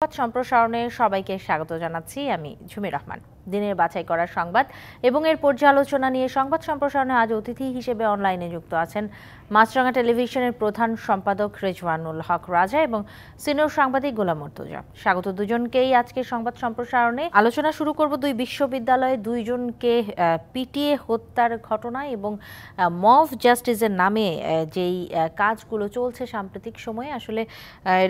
সংবাদ সম্প্রসারণে সবাইকে স্বাগত জানাচ্ছি। আমি ঝুমি রহমান। দিনের বাছাই করা সংবাদ এবং এর পর্যালোচনা নিয়ে সংবাদ সম্প্রসারণে আজ অতিথি হিসেবে অনলাইনে যুক্ত আছেন মাছরাঙা টেলিভিশনের প্রধান সম্পাদক রেজওয়ানুল হক রাজা এবং সিনিয়র সাংবাদিক গোলাম মুর্তজা। স্বাগত দুজনকেই আজকের সংবাদ সম্প্রসারণে। আলোচনা শুরু করব দুই বিশ্ববিদ্যালয়ে দুইজনকে পিটিয়ে হত্যার ঘটনা এবং মব জাস্টিসের নামে যেই কাজগুলো চলছে সাম্প্রতিক সময়ে। আসলে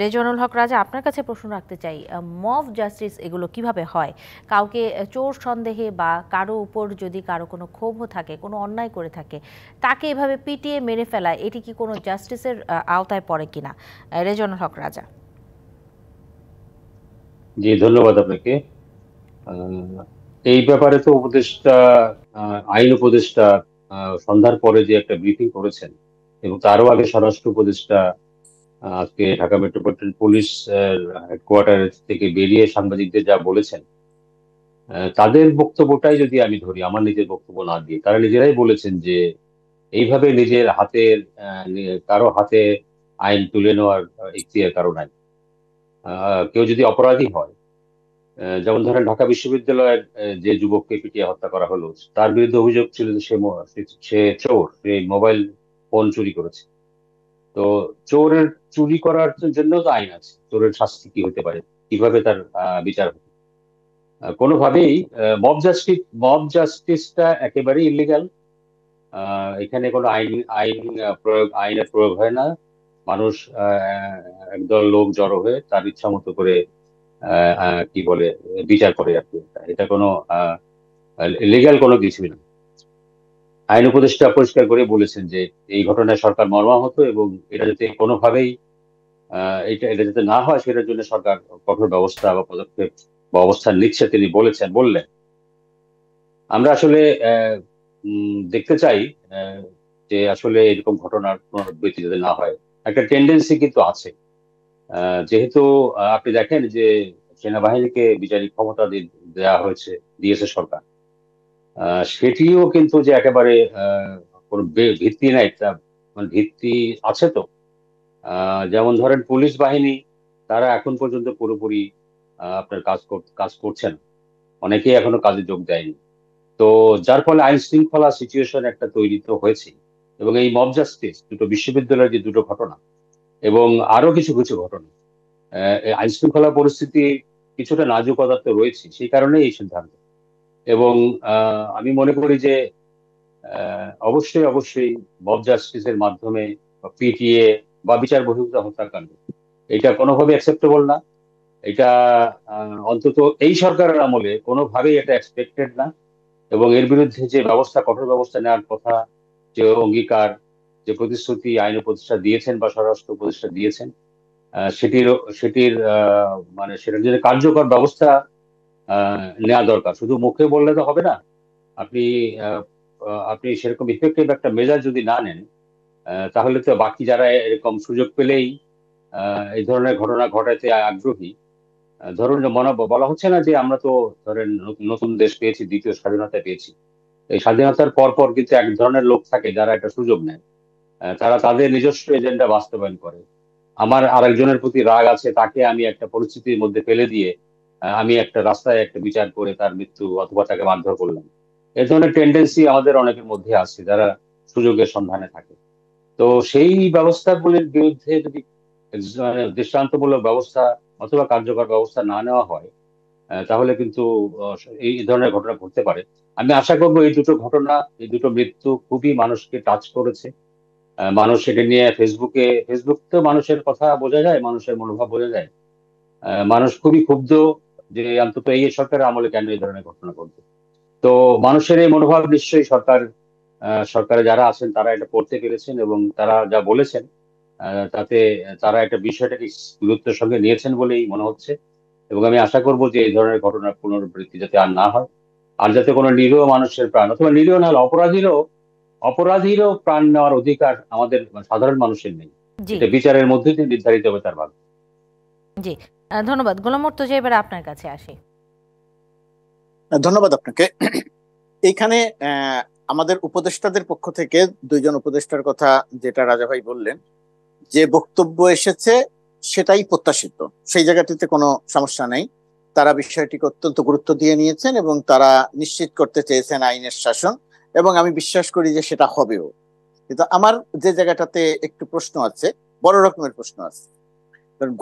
রেজওয়ানুল হক রাজা, আপনার কাছে প্রশ্ন রাখতে চাই, মব জাস্টিস এগুলো কিভাবে হয়? কাউকে চোর সন্দেহে বা কারো উপর যদি কারো কোনো ক্ষোভ থাকে, কোনো অন্যায় করে থাকে, তাকে এভাবে পিটিয়ে মেরে ফেলা, এটি কি কোনো জাস্টিসের আওতায় পড়ে কিনা? রেজওয়ানুল হক রাজা। জি, ধন্যবাদ আপনাকে। এই ব্যাপারে তো আইন উপদেষ্টা সন্ধ্যার পরে যে একটা ব্রিফিং করেছেন এবং তারও আগে স্বরাষ্ট্র উপদেষ্টা আজকে ঢাকা মেট্রোপলিটন পুলিশ হেডকোয়ার্টার থেকে বেরিয়ে সাংবাদিকদের যা বলেছেন, তাদের বক্তব্যটাই যদি আমি ধরি, আমার নিজের বক্তব্য না দিয়ে, তারা নিজেরাই বলেছেন যে এইভাবে নিজের হাতের কারো হাতে আইন তুলে নেওয়ার ইখতিয়ার কারো নাই। কেউ যদি অপরাধী হয়, যেমন ধরেন ঢাকা বিশ্ববিদ্যালয়ের যে যুবককে পিটিয়ে হত্যা করা হলো, তার বিরুদ্ধে অভিযোগ ছিল যে সে চোর, সে মোবাইল ফোন চুরি করেছে। তো চোরের চুরি করার জন্য তো আইন আছে, চোরের শাস্তি কি হতে পারে, কিভাবে তার বিচার হবে? কোনোভাবেই মব জাস্টিসটা একেবারেই ইলিগাল। এখানে কোনো আইনের প্রয়োগ হয় না। মানুষ একদল লোক জড়ো হয়ে তার ইচ্ছা মতো করে কি বলে বিচার করে আর কি। এটা কোনো লিগ্যাল কোনো কিছুই না। আইন উপদেষ্টা পরিষ্কার করে বলেছেন যে এই ঘটনায় সরকার মর্মাহত এবং এটা যাতে কোনোভাবেই এটা যাতে না হয় সেটার জন্য সরকার কঠোর ব্যবস্থা বা পদক্ষেপ বা অবস্থান নিচ্ছে তিনি বললেন। আমরা আসলে দেখতে চাই যে আসলে এরকম ঘটনার পুনরাবৃত্তি যাতে না হয়। একটা টেন্ডেন্সি কিন্তু আছে, যেহেতু আপনি দেখেন যে সেনাবাহিনীকে বিচারিক ক্ষমতা দিয়েছে সরকার, সেটিও কিন্তু যে একেবারে কোনো ভিত্তি নাই, তা মানে ভিত্তি আছে তো। যেমন ধরেন পুলিশ বাহিনী, তারা এখন পর্যন্ত পুরোপুরি আপনার কাজ করছে না, অনেকেই এখনো কাজে যোগ দেয়নি। তো যার ফলে আইন শৃঙ্খলা সিচুয়েশন একটা তৈরি তো হয়েছে। এবং এই মব জাস্টিস, দুটো বিশ্ববিদ্যালয়ের যে দুটো ঘটনা এবং আরো কিছু কিছু ঘটনা, আইন শৃঙ্খলা পরিস্থিতি কিছুটা নাজুকতা তো রয়েছে, সেই কারণে এই সিদ্ধান্ত। এবং আমি মনে করি যে অবশ্যই অবশ্যই মব জাস্টিসের মাধ্যমে পিটিএ বা বিচার বহির্ভূত হত্যাকাণ্ড, এটা কোনোভাবে অ্যাকসেপ্টেবল না। এটা অন্তত এই সরকারের আমলে কোনোভাবেই এটা এক্সপেক্টেড না। এবং এর বিরুদ্ধে যে কঠোর ব্যবস্থা নেওয়ার কথা, যে অঙ্গীকার, যে প্রতিশ্রুতি আইন উপদেষ্টা দিয়েছেন বা স্বরাষ্ট্র উপদেষ্টা দিয়েছেন, সেটির সেটির মানে সেটার জন্য কার্যকর ব্যবস্থা নেওয়া দরকার। শুধু মুখে বললে তো হবে না। আপনি আহ, আপনি সেরকম ইফেক্টিভ একটা মেজার যদি না নেন, তাহলে তো বাকি যারা এরকম সুযোগ পেলেই এই ধরনের ঘটনা ঘটাতে আগ্রহী, ধরুন যে বলা হচ্ছে না যে আমরা তো ধরেন নতুন দেশ পেয়েছি, দ্বিতীয় স্বাধীনতা পেয়েছি। এই স্বাধীনতার পর পর কিন্তু এক ধরনের লোক থাকে যারা একটা সুযোগ নেয়, তারা তাদের নিজস্ব এজেন্ডা বাস্তবায়ন করে। আমার আরেকজনের প্রতি রাগ আছে, তাকে আমি একটা পরিস্থিতির মধ্যে ফেলে দিয়ে আমি একটা রাস্তায় একটা বিচার করে তার মৃত্যু অথবা তাকে মারধর করলাম। এ ধরনের টেন্ডেন্সি আমাদের অনেকের মধ্যে আছে, যারা সুযোগের সন্ধানে থাকে। তো সেই ব্যবস্থাগুলির বিরুদ্ধে যদি দৃষ্টান্তমূলক ব্যবস্থা অথবা কার্যকর ব্যবস্থা না নেওয়া হয়, তাহলে কিন্তু এই ধরনের ঘটনা ঘটতে পারে। আমি আশা করবো এই দুটো মৃত্যু খুবই মানুষকে টাচ করেছে। মানুষ এটা নিয়ে ফেসবুক তো মানুষের কথা বোঝা যায়, মানুষের মনোভাব বোঝা যায়। মানুষ খুবই ক্ষুব্ধ যে অন্তত এই সরকারের আমলে কেন এই ধরনের ঘটনা ঘটবে। তো মানুষের এই মনোভাব নিশ্চয়ই সরকারে যারা আছেন তারা এটা পড়তে পেরেছেন এবং তারা যা বলেছেন, তাতে তারা একটা বিষয়টাকে গুরুত্বের সঙ্গে নিয়েছেন বলেই মনে হচ্ছে। এবং আমি আশা করব যে এই ধরনের ঘটনার পুনরাবৃত্তি যাতে আর না হয়, আর যাতে কোনো নিরীহ মানুষের প্রাণ, অথবা নিরীহ না হলে অপরাধীরও প্রাণ নেওয়ার অধিকার আমাদের সাধারণ মানুষের নেই। জি এটা বিচারের মধ্যে দিয়ে নির্ধারিত হবে তার ভাগ্য। জি, ধন্যবাদ। গোলাম মুর্তজা, এবারে আপনার কাছে আসি। ধন্যবাদ আপনাকে। এইখানে আমাদের উপদেষ্টাদের পক্ষ থেকে দুইজন উপদেষ্টার কথা যেটা রাজা ভাই বললেন, যে বক্তব্য এসেছে সেটাই প্রত্যাশিত, সেই জায়গাটিতে কোনো সমস্যা নেই। তারা বিষয়টিকে অত্যন্ত গুরুত্ব দিয়ে নিয়েছেন এবং তারা নিশ্চিত করতে চেয়েছেন আইনের শাসন, এবং আমি বিশ্বাস করি যে সেটা হবেও। কিন্তু আমার যে জায়গাটাতে একটু প্রশ্ন আছে, বড় রকমের প্রশ্ন আছে,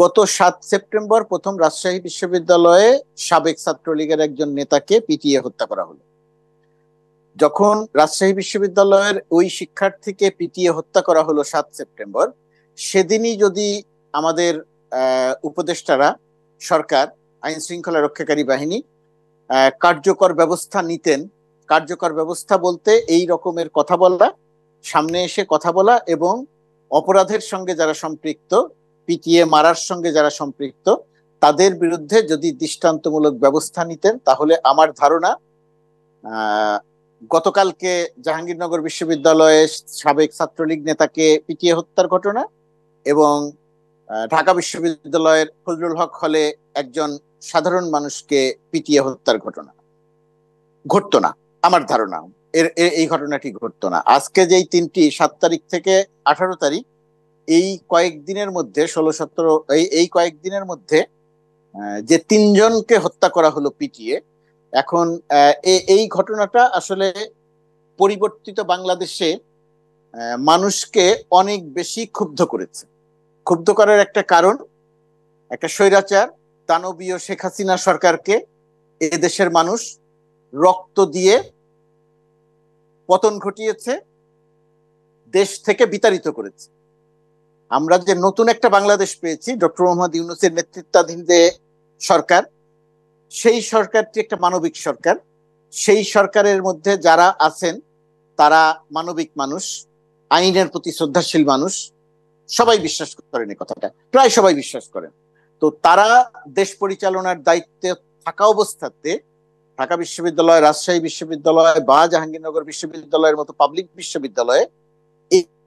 গত 7 সেপ্টেম্বর প্রথম রাজশাহী বিশ্ববিদ্যালয়ে সাবেক ছাত্রলীগের একজন নেতাকে পিটিয়ে হত্যা করা হলো। যখন রাজশাহী বিশ্ববিদ্যালয়ের ওই শিক্ষার্থীকে পিটিয়ে হত্যা করা হলো 7 সেপ্টেম্বর, সেদিনই যদি আমাদের উপদেষ্টারা, সরকার, আইন শৃঙ্খলা রক্ষাকারী বাহিনী কার্যকর ব্যবস্থা নিতেন, কার্যকর ব্যবস্থা বলতে এই রকমের কথা বলা, সামনে এসে কথা বলা, এবং অপরাধের সঙ্গে যারা সম্পৃক্ত, পিটিয়ে মারার সঙ্গে যারা সম্পৃক্ত, তাদের বিরুদ্ধে যদি দৃষ্টান্তমূলক ব্যবস্থা নিতেন, তাহলে আমার ধারণা গতকালকে জাহাঙ্গীরনগর বিশ্ববিদ্যালয়ে সাবেক ছাত্রলীগ নেতাকে পিটিয়ে হত্যার ঘটনা এবং ঢাকা বিশ্ববিদ্যালয়ের ফজলুল হক হলে একজন সাধারণ মানুষকে পিটিয়ে হত্যার ঘটনা ঘটতো না। আমার ধারণা এই ঘটনাটি ঘটতো না। আজকে যেই 3টি 7 তারিখ থেকে 18 তারিখ, এই কয়েকদিনের মধ্যে 16-17 এই কয়েকদিনের মধ্যে যে 3 জনকে হত্যা করা হলো পিটিয়ে, এখন এই ঘটনাটা আসলে পরিবর্তিত বাংলাদেশে মানুষকে অনেক বেশি ক্ষুব্ধ করেছে। ক্ষুব্ধ করার একটা কারণ, একটা স্বৈরাচার দানবীয় শেখ হাসিনা সরকারকে এদেশের মানুষ রক্ত দিয়ে পতন ঘটিয়েছে, দেশ থেকে বিতাড়িত করেছে। আমরা যে নতুন একটা বাংলাদেশ পেয়েছি ডক্টর মোহাম্মদ ইউনূসের নেতৃত্বাধীন যে সরকার, সেই সরকারটি একটা মানবিক সরকার। সেই সরকারের মধ্যে যারা আছেন তারা মানবিক মানুষ, আইনের প্রতি শ্রদ্ধাশীল মানুষ, সবাই বিশ্বাস করেন এই কথাটা, প্রায় সবাই বিশ্বাস করেন। তো তারা দেশ পরিচালনার দায়িত্বে থাকা অবস্থাতে ঢাকা বিশ্ববিদ্যালয়, রাজশাহী বিশ্ববিদ্যালয় বা জাহাঙ্গীরনগর বিশ্ববিদ্যালয়ের মতো পাবলিক বিশ্ববিদ্যালয়ে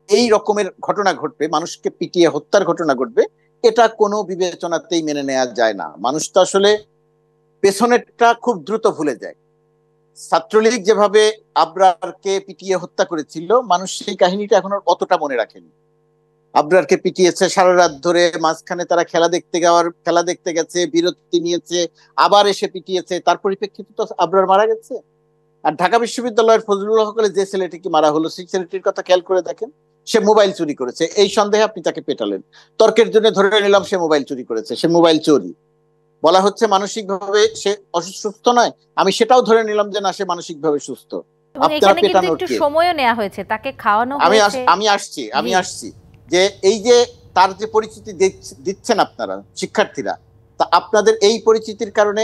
এই রকমের ঘটনা ঘটবে, মানুষকে পিটিয়ে হত্যার ঘটনা ঘটবে, এটা কোনো বিবেচনাতেই মেনে নেওয়া যায় না। মানুষ তো আসলে পেছনেরটা খুব দ্রুত ভুলে যায়। ছাত্রলীগ যেভাবে আবরারকে পিটিয়ে হত্যা করেছিল, মানুষ সেই কাহিনীটা এখন অতটা মনে রাখেনি। আবরারকে পিটিয়েছে সারা রাত ধরে, মাঝখানে তারা খেলা দেখতে গেছে, বিরতি নিয়েছে, আবার এসে পিটিয়েছে, তার পরিপ্রেক্ষিতে তো আবরার মারা গেছে। আর ঢাকা বিশ্ববিদ্যালয়ের ফজলুল হক কলেজে যে ছেলেটিকে মারা হলো, সেই ছেলেটির কথা খেয়াল করে দেখেন, সে মোবাইল চুরি করেছে, এই সন্দেহে আপনি তাকে পেটালেন। তর্কের জন্য ধরে নিলাম সে মোবাইল চুরি করেছে, সে মোবাইল চোরই। বলা হচ্ছে মানসিকভাবে সে অসুস্থ নয়, আমি সেটাও ধরে নিলাম যে না, সে মানসিকভাবে সুস্থ। আপনারা পেটানোর একটু সময়ও নেওয়া হয়েছে, তাকে খাওয়ানো হয়েছে। আমি আসছি যে এই যে তার যে পরিচিতি দিচ্ছেন আপনারা শিক্ষার্থীরা, তা আপনাদের এই পরিচিতির কারণে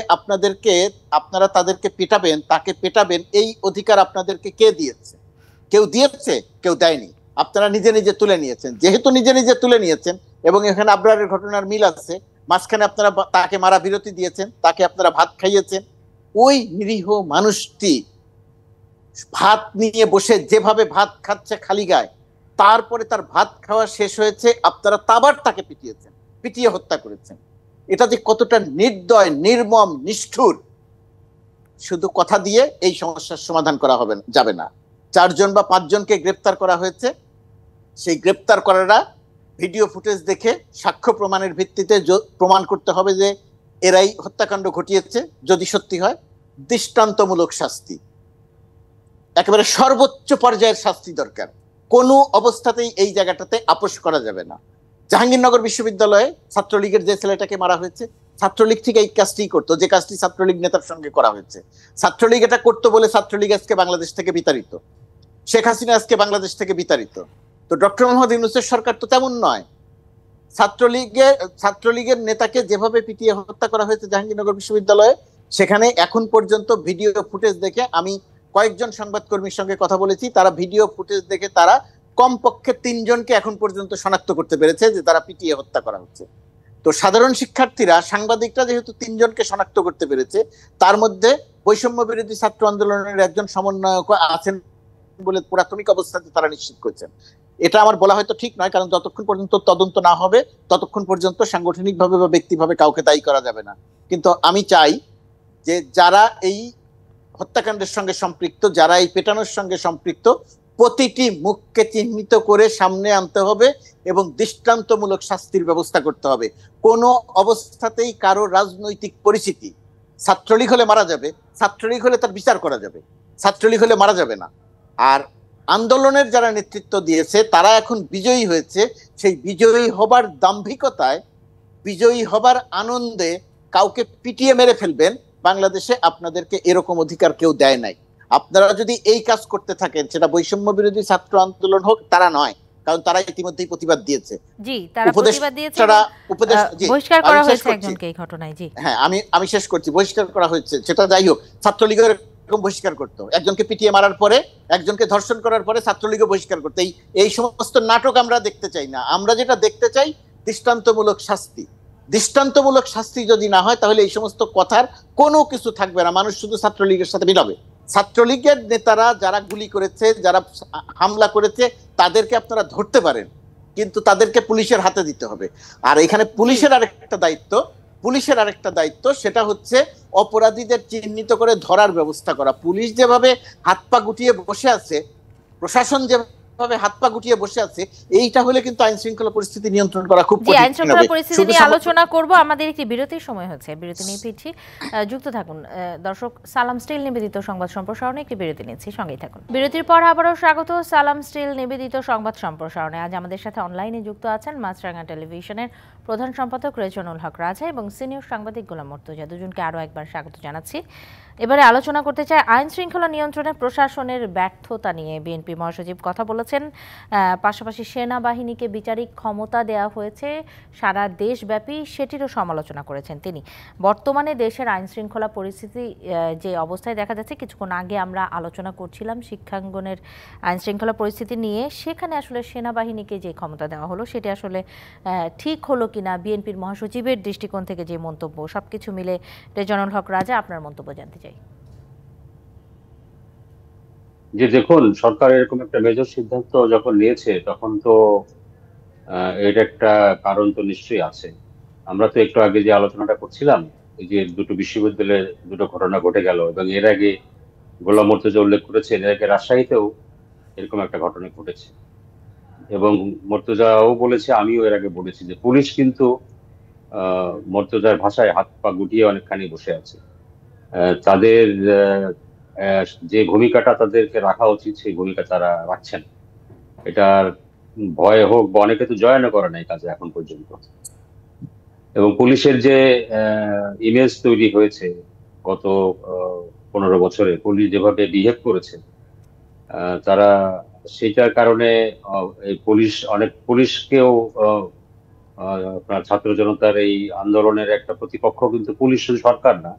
আপনারা তাদেরকে পেটাবেন, তাকে পেটাবেন, এই অধিকার আপনাদেরকে কে দিয়েছে? কেউ দিয়েছে, কেউ দেয়নি। আপনারা নিজে নিজে তুলে নিয়েছেন। যেহেতু নিজে নিজে তুলে নিয়েছেন এবং এখানে আবরারের ঘটনার মিল আছে, মাঝখানে আপনারা তাকে মারা বিরতি দিয়েছেন, তাকে আপনারা ভাত খাইয়েছেন, ওই নিরীহ মানুষটি ভাত নিয়ে বসে যেভাবে ভাত খাচ্ছে খালি গায়ে, তারপরে তার ভাত খাওয়া শেষ হয়েছে, আপনারা তাবার তাকে পিটিয়ে হত্যা করেছেন। এটা যে কতটা নির্দয়, নির্মম, নিষ্ঠুর, শুধু কথা দিয়ে এই সমস্যার সমাধান করা যাবে না। 4 জন বা 5 জনকে গ্রেপ্তার করা হয়েছে, সেই গ্রেপ্তার করারা ভিডিও ফুটেজ দেখে সাক্ষ্য প্রমাণের ভিত্তিতে প্রমাণ করতে হবে যে এরাই হত্যাকাণ্ড ঘটিয়েছে। যদি সত্যি হয়, দৃষ্টান্তমূলক শাস্তি, একেবারে সর্বোচ্চ পর্যায়ের শাস্তি দরকার। কোনো অবস্থাতেই এই জায়গাটাতে আপোষ করা যাবে না। জাহাঙ্গীরনগর বিশ্ববিদ্যালয়ে ছাত্রলীগের যে ছেলেটাকে মারা হয়েছে, ছাত্রলীগ থেকে এই কাজটি করতো, যে কাজটি ছাত্রলীগ নেতার সঙ্গে করা হয়েছে। ছাত্রলীগ এটা করতো বলে ছাত্রলীগ আজকে বাংলাদেশ থেকে বিতাড়িত, শেখ হাসিনা আজকে বাংলাদেশ থেকে বিতাড়িত। তো ডক্টর মোহাম্মদ ইউনূসের সরকার তো তেমন নয়। ছাত্রলীগের নেতাকে যেভাবে পিটিয়ে হত্যা করা হয়েছে জাহাঙ্গীরনগর বিশ্ববিদ্যালয়ে, সেখানে এখন পর্যন্ত ভিডিও ফুটেজ দেখে, আমি কয়েকজন সংবাদকর্মীর সঙ্গে কথা বলেছি, তারা ভিডিও ফুটেজ দেখে তারা কমপক্ষে 3 জনকে এখন পর্যন্ত শনাক্ত করতে পেরেছে যে তারা পিটিয়ে হত্যা করা হচ্ছে। তো সাধারণ শিক্ষার্থীরা, সাংবাদিকরা যেহেতু 3 জনকে শনাক্ত করতে পেরেছে, তার মধ্যে বৈষম্য বিরোধী ছাত্র আন্দোলনের একজন সমন্বয়ক আছেন বলে প্রাথমিক অবস্থাতে তারা নিশ্চিত করেছেন। এটা আমার বলা হয়তো ঠিক নয়, কারণ যতক্ষণ পর্যন্ত তদন্ত না হবে ততক্ষণ পর্যন্ত সাংগঠনিকভাবে বা ব্যক্তিভাবে কাউকে দায়ী করা যাবে না। কিন্তু আমি চাই যে যারা এই হত্যাকাণ্ডের সঙ্গে সম্পৃক্ত, যারা এই পেটানোর সঙ্গে সম্পৃক্ত, প্রতিটি মুখকে চিহ্নিত করে সামনে আনতে হবে এবং দৃষ্টান্তমূলক শাস্তির ব্যবস্থা করতে হবে। কোনো অবস্থাতেই কারো রাজনৈতিক পরিচিতি, ছাত্রলীগ হলে মারা যাবে, ছাত্রলীগ হলে তার বিচার করা যাবে, ছাত্রলীগ হলে মারা যাবে না। আর আন্দোলনের যারা নেতৃত্ব দিয়েছে তারা এখন বিজয়ী হয়েছে, সেই বিজয়ী হবার দাম্ভিকতায়, বিজয়ী হবার আনন্দে কাউকে পিটিয়ে মেরে ফেলবেন, বাংলাদেশে আপনাদেরকে এরকম অধিকার কেউ দেয় নাই। আপনারা যদি এই কাজ করতে থাকেন, সেটা বৈষম্য বিরোধী ছাত্র আন্দোলন হোক, তারা নয়, কারণ তারা ইতিমধ্যেই প্রতিবাদ দিয়েছে। জি, তারা প্রতিবাদ দিয়েছে, বহিষ্কার করা হয়েছে একজনকে এই ঘটনায়। জি হ্যাঁ, আমি শেষ করছি। বহিষ্কার করা হয়েছে, সেটা যাই হোক, ছাত্রলীগের এরকম বহিষ্কার করতো, একজনকে পিটিয়ে মারার পরে, একজনকে ধর্ষণ করার পরে ছাত্রলীগও বহিষ্কার করতো। এই সমস্ত নাটক আমরা দেখতে চাই না। আমরা যেটা দেখতে চাই দৃষ্টান্তমূলক শাস্তি। দৃষ্টান্তমূলক শাস্তি যদি না হয় তাহলে এই সমস্ত কথার কোনো কিছু থাকবে না, মানুষ শুধু ছাত্রলীগের সাথে মিলাবে। ছাত্রলীগের নেতারা যারা গুলি করেছে, যারা হামলা করেছে, তাদেরকে আপনারা ধরতে পারেন, কিন্তু তাদেরকে পুলিশের হাতে দিতে হবে। আর এখানে পুলিশের আরেকটা দায়িত্ব, সেটা হচ্ছে অপরাধীদের চিহ্নিত করে ধরার ব্যবস্থা করা। পুলিশ যেভাবে হাত পা গুটিয়ে বসে আছে, প্রশাসন যেভাবে হাত পা গুটিয়ে বসে আছে, এইটা হলে কিন্তু আইন শৃঙ্খলা পরিস্থিতি নিয়ন্ত্রণ করা খুব কঠিন হবে। আইন শৃঙ্খলা পরিস্থিতি নিয়ে আলোচনা করব, আমাদের একটি বিরতির সময় হচ্ছে, বিরতি নিয়ে ফিরছি, যুক্ত থাকুন দর্শক। সালাম স্টিল নিবেদিত সংবাদ সম্প্রসারণে একটি বিরতি নিচ্ছি, সঙ্গেই থাকুন। বিরতির পর আবারও স্বাগত সালাম স্টিল নিবেদিত সংবাদ সম্প্রসারণে। আজ আমাদের সাথে অনলাইনে যুক্ত আছেন মাছরাঙা টেলিভিশনের প্রধান সম্পাদক রেজওয়ানুল হক রাজা এবং সিনিয়র সাংবাদিক গোলাম মুর্তজা। দুজনকে আরও একবার স্বাগত জানাচ্ছি। এবারে আলোচনা করতে চাই আইন শৃঙ্খলা নিয়ন্ত্রণে প্রশাসনের ব্যর্থতা নিয়ে। বিএনপি মহাসচিব কথা বলেছেন, পাশাপাশি সেনাবাহিনীকে বিচারিক ক্ষমতা দেওয়া হয়েছে সারা দেশব্যাপী, সেটিরও সমালোচনা করেছেন তিনি। বর্তমানে দেশের আইন শৃঙ্খলা পরিস্থিতি যে অবস্থায় দেখা যাচ্ছে, কিছুক্ষণ আগে আমরা আলোচনা করছিলাম শিক্ষাঙ্গনের আইন শৃঙ্খলা পরিস্থিতি নিয়ে, সেখানে আসলে সেনাবাহিনীকে যে ক্ষমতা দেওয়া হলো সেটি আসলে ঠিক হলো কিনা, বিএনপির মহাসচিবের দৃষ্টিকোণ থেকে যে মন্তব্য, সবকিছু মিলে রেজওয়ানুল হক রাজা আপনার মন্তব্য জানতে চাই। যে দেখুন, সরকার এরকম একটা মেজর সিদ্ধান্ত যখন নিয়েছে তখন তো এর একটা কারণ তো নিশ্চয়ই আছে। আমরা তো একটু আগে যে আলোচনাটা করছিলাম, এই যে দুটো বিশ্ববিদ্যালয়ে দুটো ঘটনা ঘটে গেল, এবং এর আগে গোলাম মুর্তজা উল্লেখ করেছেন এর আগে রাজশাহীতেও এরকম একটা ঘটনা ঘটেছে, এবং মুর্তজাও বলেছে, আমিও এর আগে বলেছি যে পুলিশ কিন্তু মুর্তজার ভাষায় হাত পা গুটিয়ে অনেকখানি বসে আছে। তাদের যে ভূমিকাটা তাদেরকে রাখা উচিত সেই ভূমিকা তারা রাখছেন। এটার ভয়ে হোক বা অনেকে তো জয়েনও করে নাই কাজে এখন পর্যন্ত। এবং পুলিশের যে ইমেজ তৈরি হয়েছে গত 15 বছরে, পুলিশ যেভাবে বিহেভ করেছে, তারা সেটার কারণে এই পুলিশকেও আপনার ছাত্র জনতার এই আন্দোলনের একটা প্রতিপক্ষ কিন্তু পুলিশ, শুধু সরকার না,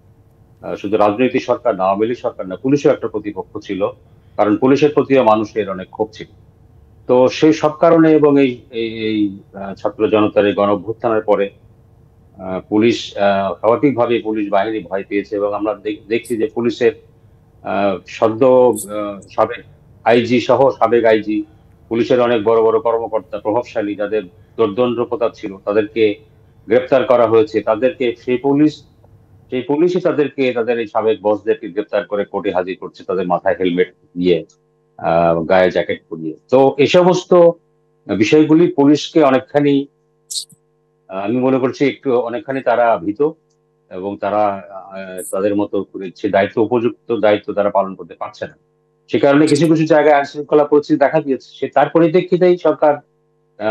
শুধু রাজনৈতিক সরকার না, আওয়ামী লীগ সরকার না, পুলিশও একটা প্রতিপক্ষ ছিল, কারণ পুলিশের প্রতিও মানুষের অনেক ক্ষোভ ছিল। তো সেই সব কারণে এবং এই ছাত্র জনতার এই গণ অভ্যুত্থানের পরে পুলিশ স্বাভাবিকভাবে পুলিশ বাহিনী ভয় পেয়েছে, এবং আমরা দেখছি যে পুলিশের সদ্য সাবেক আইজি সহ সাবেক আইজি, পুলিশের অনেক বড় বড় কর্মকর্তা, প্রভাবশালী, যাদের দুর্দণ্ড প্রতাপ ছিল, তাদেরকে গ্রেপ্তার করা হয়েছে। তাদেরকে সেই পুলিশই তাদেরকে, তাদের এই সাবেক বসদেরকে গ্রেপ্তার করে কোর্টে হাজির করছে, তাদের মাথায় হেলমেট দিয়ে, গায়ে জ্যাকেট পরিয়ে। তো এই সমস্ত বিষয়গুলি পুলিশকে অনেকখানি, আমি মনে করছি একটু অনেকখানি তারা ভীত, এবং তারা তাদের মতো করে সে উপযুক্ত দায়িত্ব তারা পালন করতে পারছে না। সে কারণে কিছু কিছু জায়গায় আইন শৃঙ্খলা পরিস্থিতি দেখা দিয়েছে। তার পরিপ্রেক্ষিতেই সরকার,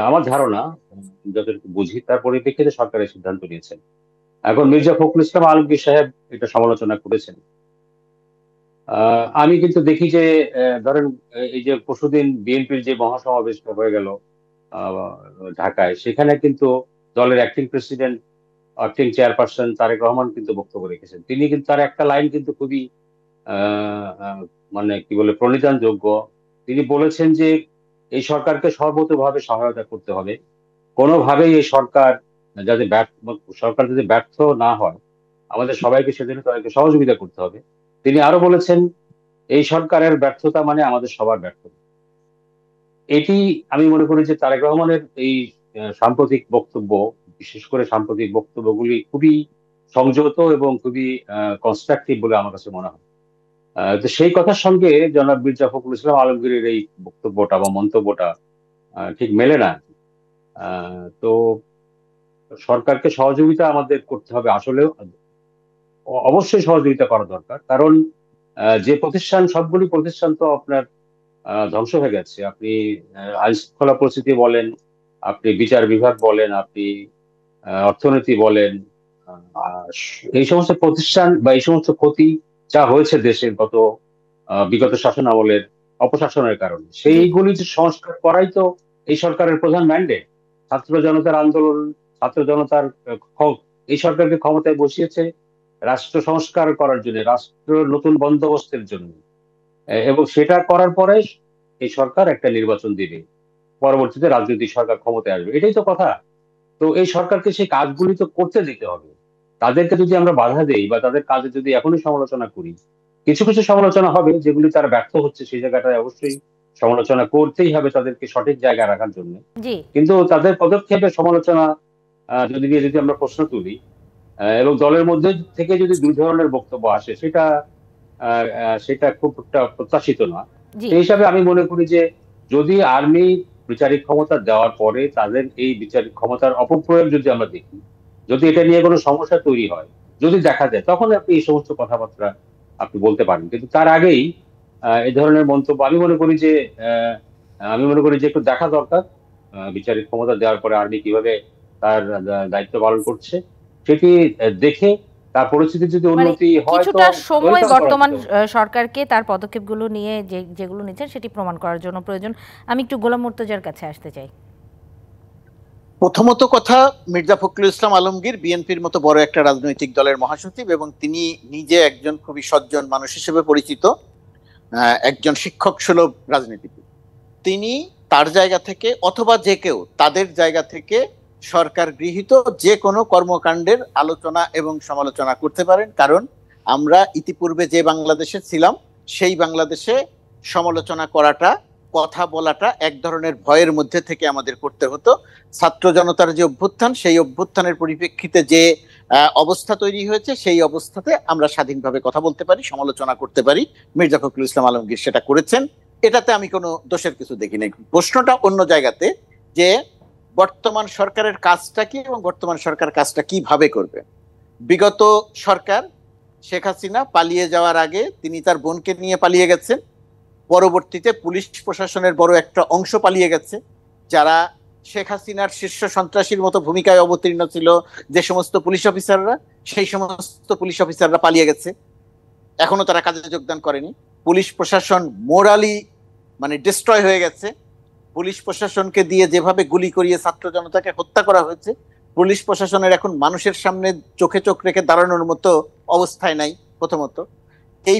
আমার ধারণা, যতটুকু বুঝি, তার পরিপ্রেক্ষিতে সরকারের সিদ্ধান্ত নিয়েছেন। এখন মির্জা ফখরুল ইসলাম আলমগীর সাহেব এটা সমালোচনা করেছেন। আমি কিন্তু দেখি যে ধরেন এই যে পরশুদিন বিএনপির যে মহাসমাবেশটা হয়ে গেল ঢাকায়, সেখানে কিন্তু দলের acting president, acting chairperson Tarique Rahman কিন্তু বক্তব্য রেখেছেন। তিনি কিন্তু, তার একটা লাইন কিন্তু খুবই মানে কি বলে, প্রণিধানযোগ্য। তিনি বলেছেন যে এই সরকারকে সর্বতোভাবে সহায়তা করতে হবে, কোনোভাবেই এই সরকার যদি ব্যর্থ না হয়, আমাদের সবাইকে সেজন্য তাদেরকে সহযোগিতা করতে হবে। তিনি আরো বলেছেন এই সরকারের ব্যর্থতা মানে আমাদের সবার ব্যর্থতা। এটি আমি মনে করি যে তারেক রহমানের এই সাম্প্রতিক বক্তব্য, বিশেষ করে সাম্প্রতিক বক্তব্যগুলি খুবই সংযত এবং খুবই কনস্ট্রাকটিভ বলে আমার কাছে মনে হয়। তো সেই কথার সঙ্গে জনাব মির্জা ফখরুল ইসলাম আলমগীরের এই বক্তব্যটা বা মন্তব্যটা ঠিক মেলে না। তো সরকারকে সহযোগিতা আমাদের করতে হবে, আসলে অবশ্যই সহযোগিতা করা দরকার, কারণ যে প্রতিষ্ঠান, সবগুলি প্রতিষ্ঠান তো আপনার ধ্বংস হয়ে গেছে। আপনি আইন শৃঙ্খলা পরিস্থিতি বলেন, আপনি বিচার বিভাগ বলেন, আপনি অর্থনীতি বলেন, এই সমস্ত প্রতিষ্ঠান বা এই সমস্ত ক্ষতি যা হয়েছে দেশের বিগত শাসন আমলের অপশাসনের কারণে, সেইগুলি যে সংস্কার করাই তো এই সরকারের প্রধান ম্যান্ডেট। ছাত্র জনতার আন্দোলন, ছাত্র জনতার এই সরকারকে ক্ষমতায় বসিয়েছে রাষ্ট্র সংস্কার করার জন্য, রাষ্ট্র নতুন বন্দোবস্তের জন্য। এবং সেটা করার পরে এই সরকার একটা নির্বাচন দিবে, পরবর্তীতে রাজনৈতিক সরকার ক্ষমতায় আসবে, এটাই তো কথা। তো এই সরকারকে সেই কাজগুলি তো করতে দিতে হবে। তাদেরকে যদি আমরা বাধা দেই বা তাদের কাজে যদি এখনই সমালোচনা করি, কিছু কিছু সমালোচনা হবে যেগুলি তারা ব্যর্থ হচ্ছে, সেই জায়গাটায় অবশ্যই সমালোচনা করতেই হবে তাদেরকে সঠিক জায়গায় রাখার জন্য। জি। কিন্তু তাদের পদক্ষেপের সমালোচনা যদি আমরা প্রশ্ন তুলি এবং দলের মধ্যে থেকে যদি দুই ধরনের বক্তব্য আসে, সেটা খুব একটা প্রত্যাশিত না। সেই হিসাবে আমি মনে করি যে যদি আর্মি বিচারিক ক্ষমতা দেওয়ার পরে তাদের এই বিচারিক ক্ষমতার অপপ্রয়োগ যদি আমরা দেখি, যদি এটা নিয়ে কোনো সমস্যা তৈরি হয়, যদি দেখা যায়, তখন আপনি এই সমস্ত কথাবার্তা আপনি বলতে পারেন। কিন্তু তার আগেই এই ধরনের মন্তব্য আমি মনে করি যে একটু দেখা দরকার। বিচারিক ক্ষমতা দেওয়ার পরে আর্মি কিভাবে তার দায়িত্ব পালন করছে সেটি দেখে তার পরিস্থিতি যদি মানে উন্নতি হয় তো কিছুটা সময় ওয়েলকাম করা বর্তমান যেতে পারে। সরকারকে তার পদক্ষেপগুলো নিয়ে যেগুলো নিচ্ছেন সেটি প্রমাণ করার জন্য প্রয়োজন। আমি একটু গোলাম মুর্তজার কাছে আসতে চাই। প্রথমত কথা, মির্জা ফখরুল ইসলাম আলমগীর বিএনপির মতো বড় একটা রাজনৈতিক দলের মহাসচিব এবং তিনি নিজে একজন খুবই সজ্জন মানুষ হিসেবে পরিচিত, একজন শিক্ষক সুলভ রাজনীতিবিদ। তিনি তার জায়গা থেকে অথবা যে কেউ তাদের জায়গা থেকে সরকার গৃহীত যে কোনো কর্মকাণ্ডের আলোচনা এবং সমালোচনা করতে পারেন, কারণ আমরা ইতিপূর্বে যে বাংলাদেশে ছিলাম সেই বাংলাদেশে সমালোচনা করাটা, কথা বলাটা এক ধরনের ভয়ের মধ্যে থেকে আমাদের করতে হতো। ছাত্র জনতার যে অভ্যুত্থান, সেই অভ্যুত্থানের পরিপ্রেক্ষিতে যে অবস্থা তৈরি হয়েছে, সেই অবস্থাতে আমরা স্বাধীনভাবে কথা বলতে পারি, সমালোচনা করতে পারি। মির্জা ফখরুল ইসলাম আলমগীর সেটা করেছেন, এটাতে আমি কোনো দোষের কিছু দেখি নাই। প্রশ্নটা অন্য জায়গাতে, যে বর্তমান সরকারের কাজটা কি এবং বর্তমান সরকার কাজটা কিভাবে করবে। বিগত সরকার শেখ হাসিনা পালিয়ে যাওয়ার আগে তিনি তার বোনকে নিয়ে পালিয়ে গেছেন, পরবর্তীতে পুলিশ প্রশাসনের বড় একটা অংশ পালিয়ে গেছে। যারা শেখ হাসিনার শীর্ষ সন্ত্রাসীর মতো ভূমিকায় অবতীর্ণ ছিল যে সমস্ত পুলিশ অফিসাররা, সেই সমস্ত পুলিশ অফিসাররা পালিয়ে গেছে, এখনো তারা কাজে যোগদান করেনি। পুলিশ প্রশাসন মোরালি ডিস্ট্রয় হয়ে গেছে। পুলিশ প্রশাসনকে দিয়ে যেভাবে গুলি করিয়ে ছাত্র জনতাকে হত্যা করা হয়েছে, পুলিশ প্রশাসনের এখন মানুষের সামনে চোখে চোখ রেখে দাঁড়ানোর মতো অবস্থায় নাই। প্রথমত, এই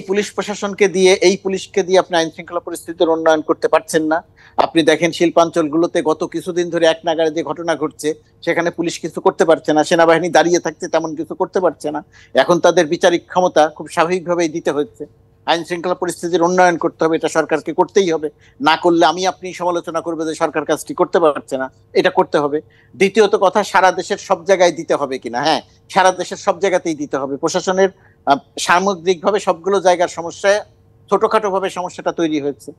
পুলিশকে দিয়ে আপনি আইন শৃঙ্খলা পরিস্থিতির উন্নয়ন করতে পারছেন না। আপনি দেখেন শিল্পাঞ্চলগুলোতে গত কিছুদিন ধরে এক নাগাড়ে যে ঘটনা ঘটছে, সেখানে পুলিশ কিছু করতে পারছে না, সেনাবাহিনী দাঁড়িয়ে থাকছে, তেমন কিছু করতে পারছে না। এখন তাদের বিচারিক ক্ষমতা খুব স্বাভাবিকভাবেই দিতে হচ্ছে। আইন শৃঙ্খলা পরিস্থিতির উন্নয়ন করতে হবে, এটা সরকারকে করতেই হবে। না করলে আপনি সমালোচনা করবে যে সরকার কাজটি করতে পারছে না, এটা করতে হবে। দ্বিতীয়ত কথা, সারা দেশের সব জায়গায় দিতে হবে কিনা। হ্যাঁ, সারা দেশের সব জায়গাতেই দিতে হবে। প্রশাসনের সামগ্রিকভাবে সবগুলো জায়গার সমস্যায় ছোটখাটো ভাবে সমস্যাটা তৈরি হয়েছে।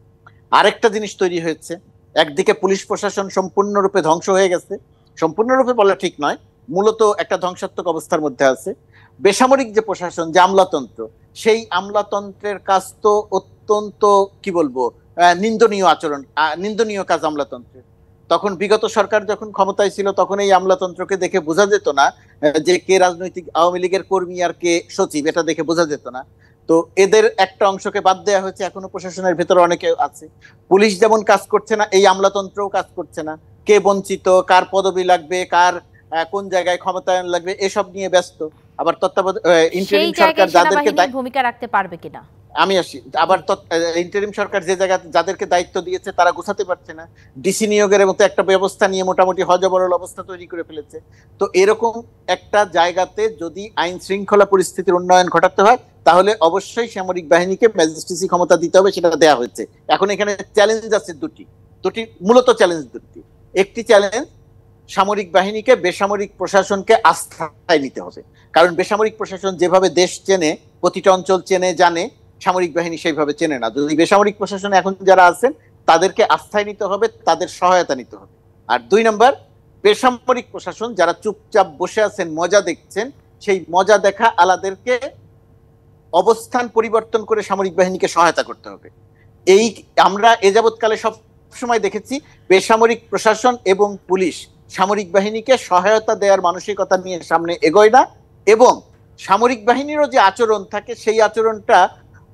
আরেকটা জিনিস তৈরি হয়েছে, একদিকে পুলিশ প্রশাসন সম্পূর্ণরূপে ধ্বংস হয়ে গেছে। সম্পূর্ণরূপে বলা ঠিক নয়, মূলত একটা ধ্বংসাত্মক অবস্থার মধ্যে আছে। বেসামরিক যে প্রশাসন, যে আমলাতন্ত্র, সেই আমলাতন্ত্রের কাজ তো অত্যন্ত নিন্দনীয় আচরণ, নিন্দনীয় কাজ আমলাতন্ত্রের। তখন বিগত সরকার যখন ক্ষমতায় ছিল, তখন এই আমলাতন্ত্রকে দেখে বোঝা যেত না যে কে রাজনৈতিক আওয়ামী লীগের কর্মী আর কে সচিব, এটা দেখে বোঝা যেত না। তো এদের একটা অংশকে বাদ দেওয়া হয়েছে, এখনো প্রশাসনের ভেতরে অনেকে আছে। পুলিশ যেমন কাজ করছে না, এই আমলাতন্ত্রও কাজ করছে না। কে বঞ্চিত, কার পদবি লাগবে, কার কোন জায়গায় ক্ষমতায়ন লাগবে, এসব নিয়ে ব্যস্ত। আবার ইন্টারিম সরকার যাদেরকে ভূমিকা রাখতে পারবে কিনা আমি আসি। আবার ইন্টারিম সরকার যে জায়গা যাদেরকে দায়িত্ব দিয়েছে তারা গোছাতে পারছে না। ডিসি নিয়োগের মতো একটা ব্যবস্থা নিয়ে মোটামুটি হযবরল অবস্থা তৈরি করে ফেলেছে। তো এরকম একটা জায়গাতে যদি আইন শৃঙ্খলা পরিস্থিতির উন্নয়ন ঘটাতে হয়, তাহলে অবশ্যই সামরিক বাহিনীকে ম্যাজিস্ট্রেসি ক্ষমতা দিতে হবে, সেটা দেওয়া হয়েছে। এখন এখানে চ্যালেঞ্জ আছে দুটি, মূলত চ্যালেঞ্জ দুটি। একটি চ্যালেঞ্জ, সামরিক বাহিনীকে বেসামরিক প্রশাসনকে আস্থায় নিতে হবে। কারণ বেসামরিক প্রশাসন যেভাবে দেশ চেনে, প্রতিটা অঞ্চল চেনে, জানে, সামরিক বাহিনী সেইভাবে চেনে না। যদি বেসামরিক প্রশাসনে এখন যারা আছেন তাদেরকে আস্থায় নিতে হবে, তাদের সহায়তা নিতে হবে। আর 2 নম্বর, বেসামরিক প্রশাসন যারা চুপচাপ বসে আছেন, মজা দেখছেন, সেই মজা দেখা আলাদেরকে অবস্থান পরিবর্তন করে সামরিক বাহিনীকে সহায়তা করতে হবে। এই আমরা এ যাবৎকালে সব সময় দেখেছি বেসামরিক প্রশাসন এবং পুলিশ সামরিক বাহিনীকে সহায়তা দেওয়ার মানসিকতা নিয়ে সামনে এগোয় না, এবং সামরিক বাহিনীরও যে আচরণ থাকে সেই আচরণটা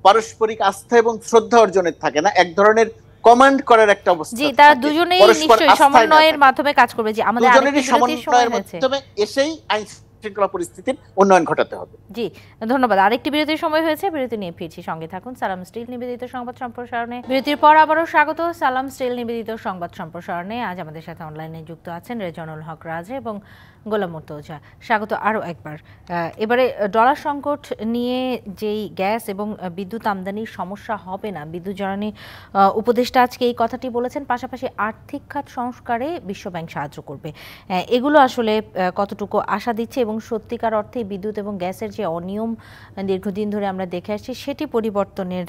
পারস্পরিক আস্থা এবং শ্রদ্ধা অর্জনের থাকে না, এক ধরনের কমান্ড করার একটা অবস্থা। জি, তারা দুজনেই নিশ্চয়ই সমন্বয়ের মাধ্যমে কাজ করবে। যে আমাদের দুজনেরই সমন্বয়ের মাধ্যমে এসেই আইন শৃঙ্খলা পরিস্থিতির উন্নয়ন ঘটাতে হবে। জি, ধন্যবাদ। আরেকটি বিরতির সময় হয়েছে, বিরতি নিয়ে ফিরছি, সঙ্গে থাকুন। সালাম স্টিল নিবেদিত সংবাদ সম্প্রসারণে বিরতির পর আবারও স্বাগত। সালাম স্টিল নিবেদিত সংবাদ সম্প্রসারণে আজ আমাদের সাথে অনলাইনে যুক্ত আছেন রেজানুল হক রাজে এবং গোলাম মুর্তজা। স্বাগত আরও একবার। এবারে ডলার সংকট নিয়ে যেই গ্যাস এবং বিদ্যুৎ আমদানির সমস্যা হবে না, বিদ্যুৎ জ্বালানি উপদেষ্টা আজকে এই কথাটি বলেছেন। পাশাপাশি আর্থিক খাত সংস্কারে বিশ্বব্যাংক সাহায্য করবে। এগুলো আসলে কতটুকু আশা দিচ্ছে এবং সত্যিকার অর্থে বিদ্যুৎ এবং গ্যাসের যে অনিয়ম দীর্ঘদিন ধরে আমরা দেখে আসছি সেটি পরিবর্তনের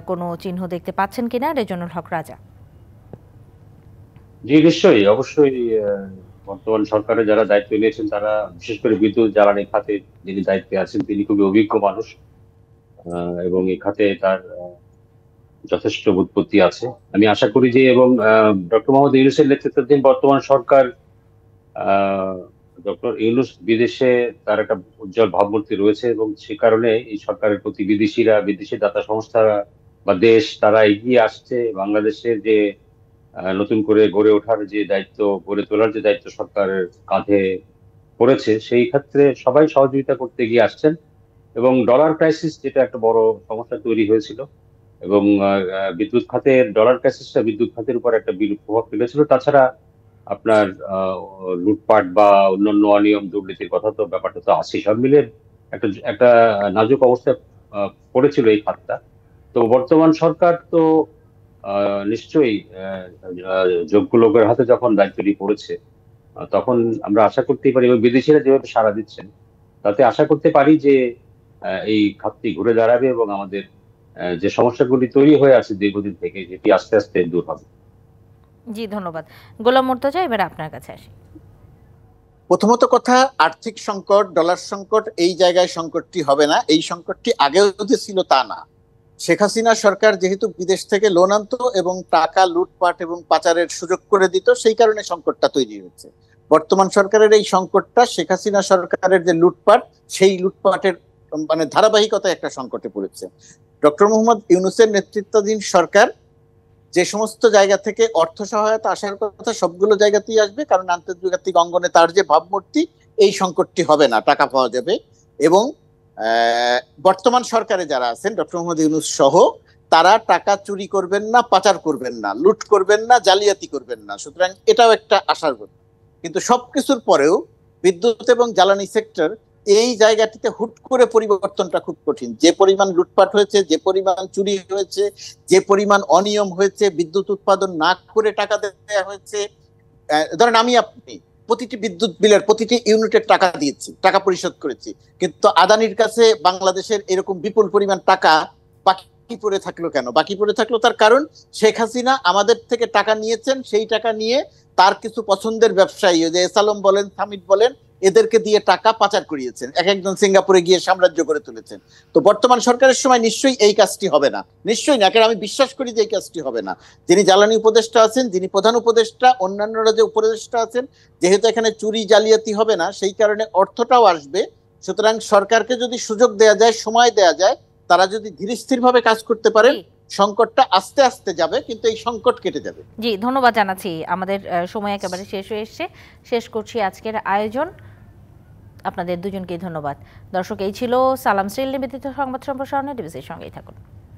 কোনো চিহ্ন দেখতে পাচ্ছেন কিনা, রেজানুল হক রাজা? জি, নিশ্চয়ই, অবশ্যই। বর্তমান সরকারের যারা দায়িত্ব নিয়েছেন তারা, বিশেষ করে বিদ্যুৎ জ্বালানি খাতে যিনি দায়িত্বে আছেন, তিনি খুবই অভিজ্ঞ মানুষ এবং এই খাতে তার যথেষ্ট বুৎপত্তি আছে। আমি আশা করি যে, এবং ডক্টর মোহাম্মদ ইউনূসের নেতৃত্বাধীন বর্তমান সরকার, ডক্টর ইউনূস বিদেশে তার একটা উজ্জ্বল ভাবমূর্তি রয়েছে এবং সে কারণে এই সরকারের প্রতি বিদেশিরা, বিদেশি দাতা সংস্থারা বা দেশ, তারা এগিয়ে আসছে। বাংলাদেশের যে নতুন করে গড়ে ওঠার যে দায়িত্ব, গড়ে তোলার যে দায়িত্ব সরকারের কাঁধে পড়েছে, সেই ক্ষেত্রে সবাই সহযোগিতা করতে এগিয়ে আসছেন। এবং ডলার ক্রাইসিস যেটা একটা বড় সমস্যা তৈরি হয়েছিল, এবং বিদ্যুৎ খাতের ডলার ক্রাইসিসটা বিদ্যুৎ খাতের উপর একটা বিরূপ প্রভাব ফেলেছিল। তাছাড়া আপনার লুটপাট বা অন্যান্য অনিয়ম দুর্নীতির কথা তো, ব্যাপারটা তো আছে। সব মিলে একটা একটা নাজুক অবস্থায় পড়েছিল এই খাতটা। তো বর্তমান সরকার তো নিশ্চয়ই যোগ্য লোকের হাতে যখন দায়িত্বটি পড়েছে, তখন আমরা আশা করতেই পারি, এবং বিদেশিরা যেভাবে সাড়া দিচ্ছেন তাতে আশা করতে পারি যে এই খাতটি ঘুরে দাঁড়াবে এবং আমাদের যে সমস্যাগুলি তৈরি হয়ে আছে দীর্ঘদিন থেকে, যেটি আস্তে আস্তে দূর হবে। জি, ধন্যবাদ। গোলাম মুর্তজা, এবার আপনার কাছে আসি। প্রথমত কথা, আর্থিক সংকট, ডলার সংকট এই জায়গায় সংকটটি হবে না। এই সংকটটি আগেও যে ছিল তা না। শেখ হাসিনা সরকার যেহেতু বিদেশ থেকে লোন আনতো এবং টাকা লুটপাট এবং পাচারের সুযোগ করে দিত, সেই কারণে সংকটটা তৈরি হয়েছে। বর্তমান সরকারের এই সংকটটা শেখ হাসিনা সরকারের যে লুটপাট, সেই লুটপাটের মানে ধারাবাহিকতায় একটা সংকটে পড়েছে। ডক্টর মোহাম্মদ ইউনূসের নেতৃত্বাধীন সরকার যে সমস্ত জায়গা থেকে অর্থ সহায়তা আসার কথা সবগুলো জায়গাতেই আসবে, কারণ আন্তর্জাতিক অঙ্গনে তার যে ভাবমূর্তি, এই সংকটটি হবে না, টাকা পাওয়া যাবে। এবং বর্তমান সরকারে যারা আছেন, ডক্টর মোহাম্মদ ইউনূস সহ, তারা টাকা চুরি করবেন না, পাচার করবেন না, লুট করবেন না, জালিয়াতি করবেন না। সুতরাং এটাও একটা আশার কথা। কিন্তু সবকিছুর পরেও বিদ্যুৎ এবং জ্বালানি সেক্টর, এই জায়গাটিতে হুট করে পরিবর্তনটা খুব কঠিন। যে পরিমাণ লুটপাট হয়েছে, যে পরিমাণ চুরি হয়েছে, যে পরিমাণ অনিয়ম হয়েছে, বিদ্যুৎ উৎপাদন না করে টাকা দেওয়া হয়েছে। ধরেন আমি আপনি প্রতিটি বিদ্যুৎ বিলের প্রতিটি ইউনিটের টাকা দিয়েছি, টাকা পরিশোধ করেছি, কিন্তু আদানির কাছে বাংলাদেশের এরকম বিপুল পরিমাণ টাকা বাকি পড়ে থাকলো কেন? বাকি পড়ে থাকলো তার কারণ, শেখ হাসিনা আমাদের থেকে টাকা নিয়েছেন, সেই টাকা নিয়ে তার কিছু পছন্দের ব্যবসায়ী, যে এসালম বলেন, সামিট বলেন, এদেরকে দিয়ে টাকা পাচার করিয়েছেন। এক একজন সিঙ্গাপুরে গিয়ে সাম্রাজ্য করে তুলেছেন। তো বর্তমান সরকারের সময় নিশ্চয়ই এই কাজটি হবে না, নিশ্চয়ই না। কারণ আমি বিশ্বাস করি যে এই কাজটি হবে না। যিনি জ্বালানি উপদেষ্টা আছেন, যিনি প্রধান উপদেষ্টা, অন্যান্যরা যে উপদেষ্টা আছেন, যেহেতু এখানে চুরি জালিয়াতি হবে না, সেই কারণে অর্থটাও আসবে। সুতরাং সরকারকে যদি সুযোগ দেয়া যায়, সময় দেয়া যায়, তারা যদি ধীরস্থির ভাবে কাজ করতে পারেন, সংকটটা আস্তে আস্তে যাবে, কিন্তু এই সংকট কেটে যাবে। জি, ধন্যবাদ জানাচ্ছি। আমাদের সময় একেবারে শেষ হয়ে এসেছে। শেষ করছি আজকের আয়োজন। আপনাদের দুজনকেই ধন্যবাদ। দর্শক, এই ছিল সালাম স্টিল নিবেদিত সংবাদ সম্প্রসারণে। ডিবিসির সঙ্গেই থাকুন।